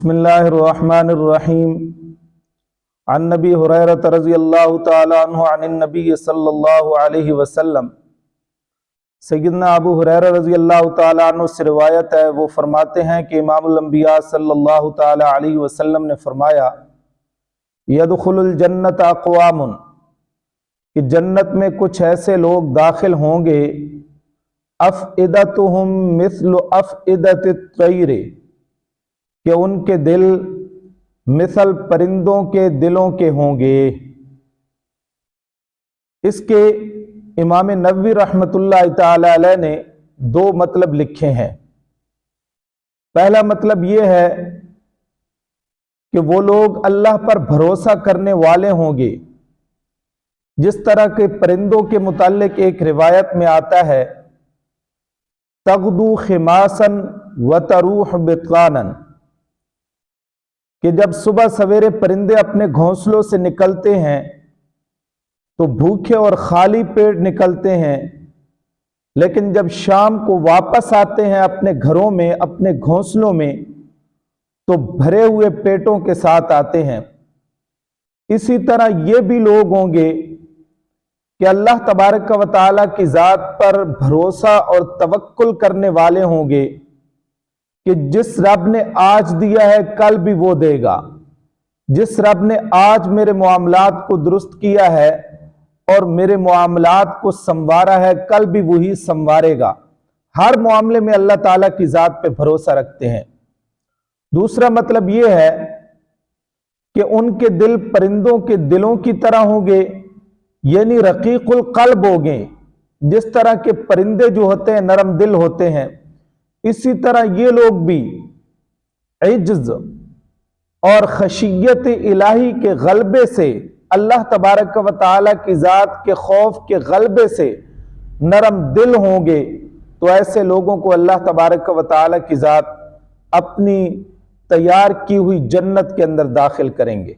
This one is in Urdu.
بسم اللہ الرحمن الرحیم عن نبی ہریرہ رضی اللہ تعالی عنہ عن النبی صلی اللہ علیہ وسلم۔ سیدنا ابو ہریرہ رضی اللہ تعالی عنہ سے روایت ہے، وہ فرماتے ہیں کہ امام الانبیاء صلی اللہ تعالی علیہ وسلم نے فرمایا، یدخل الجنت اقوام، کہ جنت میں کچھ ایسے لوگ داخل ہوں گے، افئدتہم مثل افئدت الطیر، کہ ان کے دل مثل پرندوں کے دلوں کے ہوں گے۔ اس کے امام نووی رحمۃ اللہ تعالی علیہ نے دو مطلب لکھے ہیں۔ پہلا مطلب یہ ہے کہ وہ لوگ اللہ پر بھروسہ کرنے والے ہوں گے، جس طرح کے پرندوں کے متعلق ایک روایت میں آتا ہے، تغدو خماسا وتروح بطانا، کہ جب صبح سویرے پرندے اپنے گھونسلوں سے نکلتے ہیں تو بھوکے اور خالی پیٹ نکلتے ہیں، لیکن جب شام کو واپس آتے ہیں اپنے گھروں میں، اپنے گھونسلوں میں، تو بھرے ہوئے پیٹوں کے ساتھ آتے ہیں۔ اسی طرح یہ بھی لوگ ہوں گے کہ اللہ تبارک و تعالیٰ کی ذات پر بھروسہ اور توکل کرنے والے ہوں گے کہ جس رب نے آج دیا ہے کل بھی وہ دے گا، جس رب نے آج میرے معاملات کو درست کیا ہے اور میرے معاملات کو سنوارا ہے کل بھی وہی سنوارے گا۔ ہر معاملے میں اللہ تعالیٰ کی ذات پہ بھروسہ رکھتے ہیں۔ دوسرا مطلب یہ ہے کہ ان کے دل پرندوں کے دلوں کی طرح ہوں گے، یعنی رقیق القلب ہوں گے۔ جس طرح کے پرندے جو ہوتے ہیں نرم دل ہوتے ہیں، اسی طرح یہ لوگ بھی عجز اور خشیت الہی کے غلبے سے، اللہ تبارک و تعالیٰ کی ذات کے خوف کے غلبے سے نرم دل ہوں گے، تو ایسے لوگوں کو اللہ تبارک و تعالیٰ کی ذات اپنی تیار کی ہوئی جنت کے اندر داخل کریں گے۔